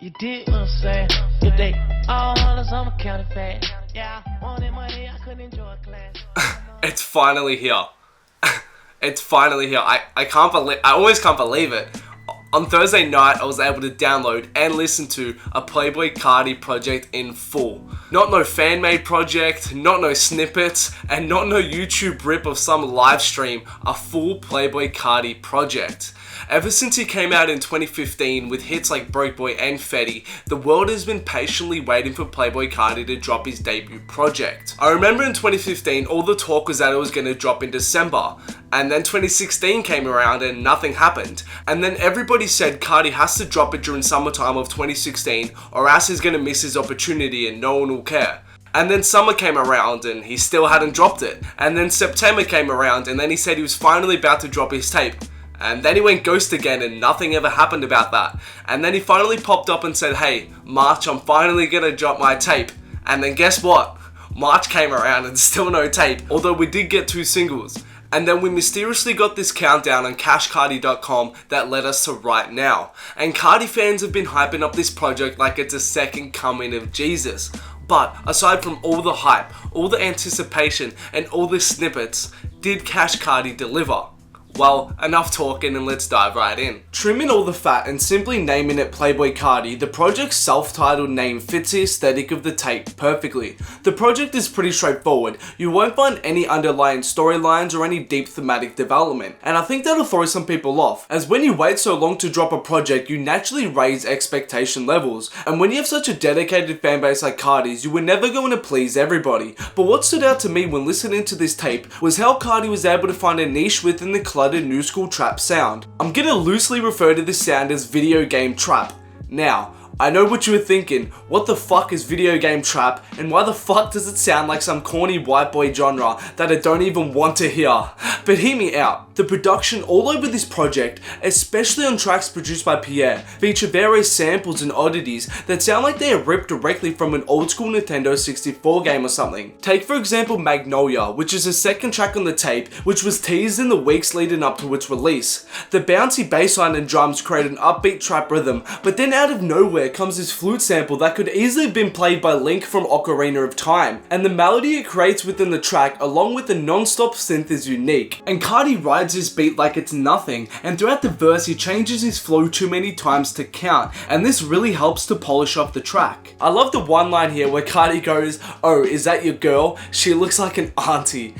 You did what I'm saying. If they all hollers, I'm a counterfeit. Yeah, I wanted money, I couldn't enjoy class. It's finally here. It's finally here. I can't believe, I always can't believe it. On Thursday night, I was able to download and listen to a Playboi Carti project in full. Not no fan-made project, not no snippets, and not no YouTube rip of some live stream. A full Playboi Carti project. Ever since he came out in 2015 with hits like Broke Boy and Fetty, the world has been patiently waiting for Playboi Carti to drop his debut project. I remember in 2015 all the talk was that it was going to drop in December, and then 2016 came around and nothing happened. And then everybody said Carti has to drop it during summertime of 2016 or else he's going to miss his opportunity and no one will care. And then summer came around and he still hadn't dropped it. And then September came around and then he said he was finally about to drop his tape. And then he went ghost again and nothing ever happened about that. And then he finally popped up and said, hey, March, I'm finally gonna drop my tape. And then guess what? March came around and still no tape, although we did get 2 singles. And then we mysteriously got this countdown on CashCarti.com that led us to right now. And Carti fans have been hyping up this project like it's a second coming of Jesus. But aside from all the hype, all the anticipation, and all the snippets, did Cash Carti deliver? Well, enough talking and let's dive right in. Trimming all the fat and simply naming it Playboi Carti, the project's self-titled name fits the aesthetic of the tape perfectly. The project is pretty straightforward. You won't find any underlying storylines or any deep thematic development, and I think that'll throw some people off, as when you wait so long to drop a project, you naturally raise expectation levels, and when you have such a dedicated fanbase like Carti's, you were never going to please everybody. But what stood out to me when listening to this tape was how Carti was able to find a niche within the cluttered new school trap sound. I'm gonna loosely refer to this sound as video game trap. Now, I know what you were thinking, what the fuck is video game trap and why the fuck does it sound like some corny white boy genre that I don't even want to hear? But hear me out. The production all over this project, especially on tracks produced by Pierre, feature various samples and oddities that sound like they are ripped directly from an old school Nintendo 64 game or something. Take for example Magnolia, which is the second track on the tape, which was teased in the weeks leading up to its release. The bouncy bassline and drums create an upbeat trap rhythm, but then out of nowhere comes this flute sample that could easily have been played by Link from Ocarina of Time, and the melody it creates within the track along with the non-stop synth is unique. And Carti rides his beat like it's nothing, and throughout the verse he changes his flow too many times to count, and this really helps to polish off the track. I love the one line here where Carti goes, "Oh, is that your girl? She looks like an auntie."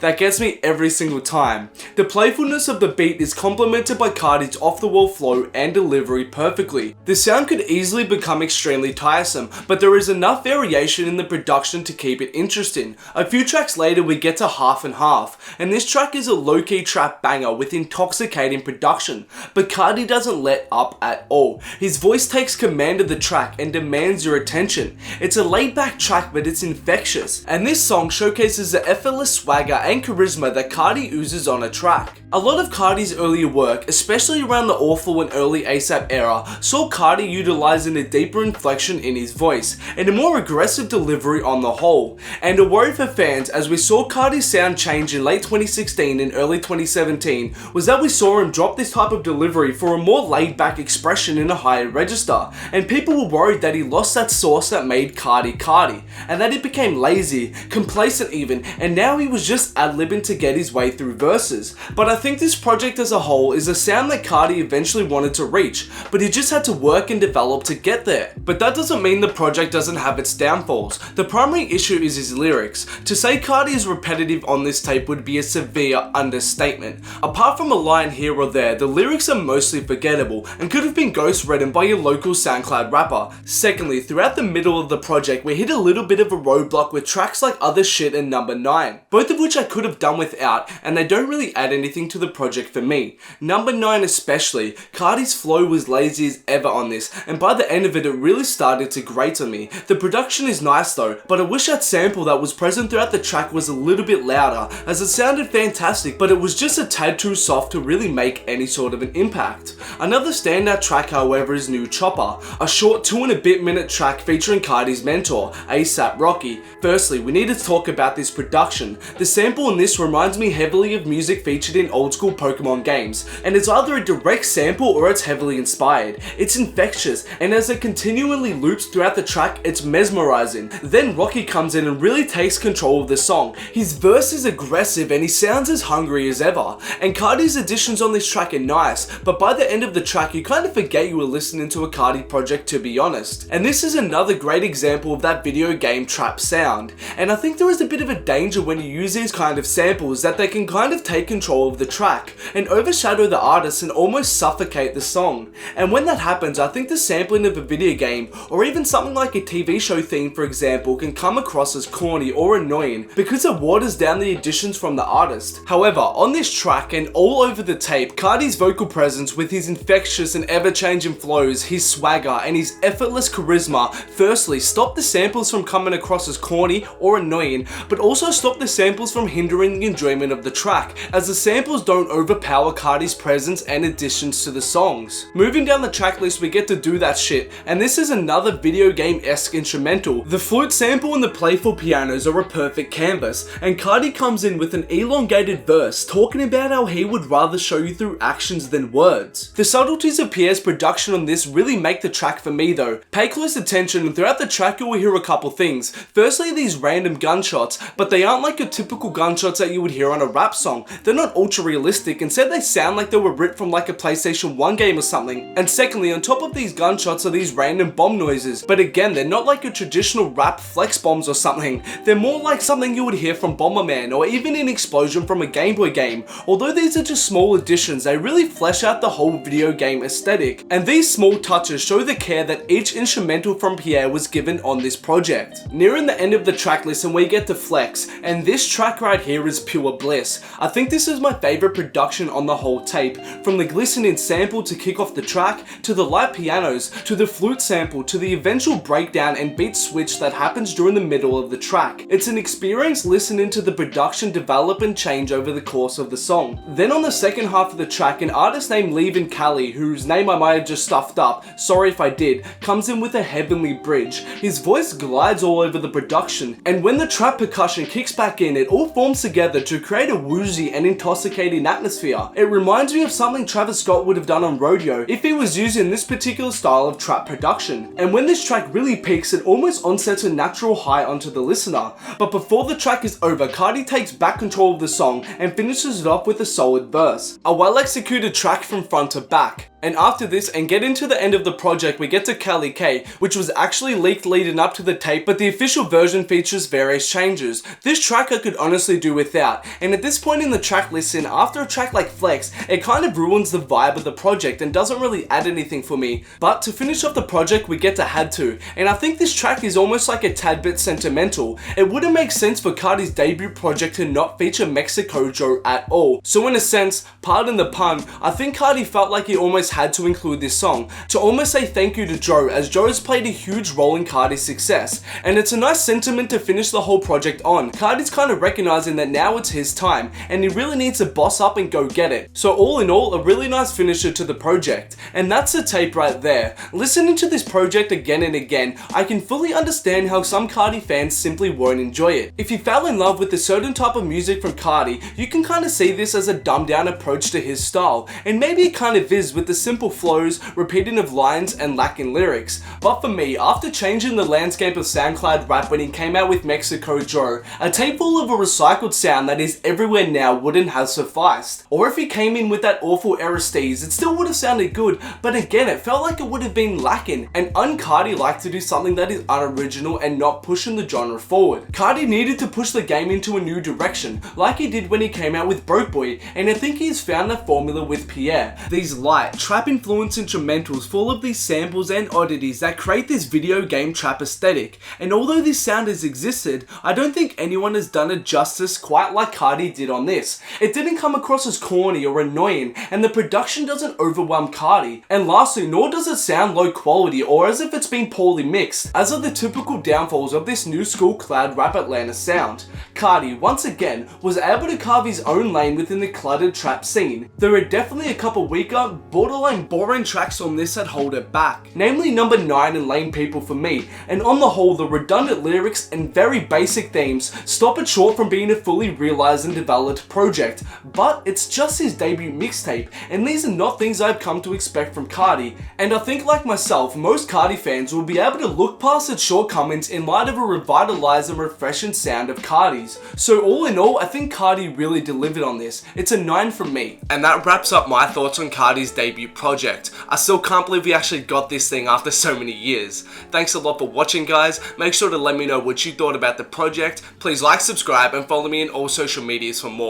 That gets me every single time. The playfulness of the beat is complemented by Carti's off-the-wall flow and delivery perfectly. The sound could easily become extremely tiresome, but there is enough variation in the production to keep it interesting. A few tracks later we get to Half and Half, and this track is a low-key trap banger with intoxicating production, but Carti doesn't let up at all. His voice takes command of the track and demands your attention. It's a laid-back track, but it's infectious, and this song showcases the effortless swagger and charisma that Carti oozes on a track. A lot of Carti's earlier work, especially around the Awful and early ASAP era, saw Carti utilizing a deeper inflection in his voice and a more aggressive delivery on the whole. And a worry for fans as we saw Carti's sound change in late 2016 and early 2017 was that we saw him drop this type of delivery for a more laid back expression in a higher register, and people were worried that he lost that sauce that made Carti Carti, and that he became lazy, complacent even, and now he was just ad-libbing to get his way through verses. But I think this project as a whole is a sound that Carti eventually wanted to reach, but he just had to work and develop to get there. But that doesn't mean the project doesn't have its downfalls. The primary issue is his lyrics. To say Carti is repetitive on this tape would be a severe understatement. Apart from a line here or there, the lyrics are mostly forgettable and could have been ghost written by your local SoundCloud rapper. Secondly, throughout the middle of the project we hit a little bit of a roadblock with tracks like Other Shit and Number 9, both of which I could have done without, and they don't really add anything to the project for me. Number 9 especially, Carti's flow was lazy as ever on this, and by the end of it really started to grate on me. The production is nice though, but I wish that sample that was present throughout the track was a little bit louder, as it sounded fantastic, but it was just a tad too soft to really make any sort of an impact. Another standout track however is New Chopper, a short 2 and a bit minute track featuring Carti's mentor, ASAP Rocky. Firstly, we need to talk about this production. The sample in this reminds me heavily of music featured in old school Pokemon games, and it's either a direct sample or it's heavily inspired. It's infectious, says, and as it continually loops throughout the track, it's mesmerizing. Then Rocky comes in and really takes control of the song. His verse is aggressive and he sounds as hungry as ever. And Cardi's additions on this track are nice, but by the end of the track you kind of forget you were listening to a Cardi project, to be honest. And this is another great example of that video game trap sound. And I think there is a bit of a danger when you use these kind of samples that they can kind of take control of the track and overshadow the artist and almost suffocate the song. And when that happens, I think the sampling of a video game or even something like a TV show theme, for example, can come across as corny or annoying because it waters down the additions from the artist. However, on this track and all over the tape, Cardi's vocal presence with his infectious and ever-changing flows, his swagger and his effortless charisma firstly stop the samples from coming across as corny or annoying, but also stop the samples from hindering the enjoyment of the track, as the samples don't overpower Cardi's presence and additions to the songs. Moving down the track list, we get to Do That Shit, and this is another video game-esque instrumental. The flute sample and the playful pianos are a perfect canvas, and Cardi comes in with an elongated verse talking about how he would rather show you through actions than words. The subtleties of Pierre's production on this really make the track for me though. Pay close attention, and throughout the track you will hear a couple things. Firstly, these random gunshots, but they aren't like your typical gunshots that you would hear on a rap song. They're not ultra realistic, instead they sound like they were ripped from like a PlayStation 1 game or something. And secondly, on top of these gunshots are these random bomb noises, but again, they're not like your traditional rap flex bombs or something. They're more like something you would hear from Bomberman or even an explosion from a Game Boy game. Although these are just small additions, they really flesh out the whole video game aesthetic. And these small touches show the care that each instrumental from Pierre was given on this project. Nearing the end of the track list and we get to Flex, and this track right here is pure bliss. I think this is my favorite production on the whole tape, from the glistening sample to kick off the track, to the light pianos, to the flute sample, to the eventual breakdown and beat switch that happens during the middle of the track. It's an experience listening to the production develop and change over the course of the song. Then on the second half of the track, an artist named Levin Kali, whose name I might have just stuffed up, sorry if I did, comes in with a heavenly bridge. His voice glides all over the production, and when the trap percussion kicks back in, it all forms together to create a woozy and intoxicating atmosphere. It reminds me of something Travis Scott would have done on Rodeo if he was using this particular style of trap production. And when this track really peaks, it almost onsets a natural high onto the listener. But before the track is over, Cardi takes back control of the song and finishes it off with a solid verse. A well executed track from front to back. And after this, and get into the end of the project, we get to Cali K, which was actually leaked leading up to the tape, but the official version features various changes. This track I could honestly do without, and at this point in the track listen, after a track like Flex, it kind of ruins the vibe of the project and doesn't really add anything for me. But to finish off the project, we get to Had To, and I think this track is almost like a tad bit sentimental. It wouldn't make sense for Cardi's debut project to not feature Mexico Joe at all. So in a sense, pardon the pun, I think Cardi felt like he almost had to include this song to almost say thank you to Joe, as Joe has played a huge role in Cardi's success, and it's a nice sentiment to finish the whole project on. Cardi's kind of recognizing that now it's his time and he really needs to boss up and go get it. So all in all, a really nice finisher to the project. And that's the tape right there. Listening to this project again and again, I can fully understand how some Cardi fans simply won't enjoy it. If you fell in love with a certain type of music from Cardi, you can kind of see this as a dumbed down approach to his style, and maybe it kind of is with the simple flows, repeating of lines, and lacking lyrics. But for me, after changing the landscape of SoundCloud rap when he came out with Mexico Joe, a tape full of a recycled sound that is everywhere now wouldn't have sufficed. Or if he came in with that awful Aristides, it still would have sounded good, but again, it felt like it would have been lacking, and un-Cardi liked to do something that is unoriginal and not pushing the genre forward. Cardi needed to push the game into a new direction, like he did when he came out with Broke Boy, and I think he's found that formula with Pierre. These light, trap-influenced instrumentals full of these samples and oddities that create this video game trap aesthetic, and although this sound has existed, I don't think anyone has done it justice quite like Cardi did on this. It didn't come across as corny or annoying, and the production doesn't overwhelm Cardi. And lastly, nor does it sound low quality or as if it's been poorly mixed, as are the typical downfalls of this new school cloud rap Atlanta sound. Carti, once again, was able to carve his own lane within the cluttered trap scene. There are definitely a couple weaker, borderline boring tracks on this that hold it back, namely number 9 and Lame People for me, and on the whole the redundant lyrics and very basic themes stop it short from being a fully realized and developed project, but it's just his debut mixtape, and these are not things I've come to expect from Carti, and I think like myself, most Carti fans will be able to look past its shortcomings in light of a revitalized and refreshing sound of Carti's. So all in all, I think Carti really delivered on this. It's a 9 from me. And that wraps up my thoughts on Carti's debut project. I still can't believe we actually got this thing after so many years. Thanks a lot for watching, guys. Make sure to let me know what you thought about the project. Please like, subscribe, and follow me on all social medias for more.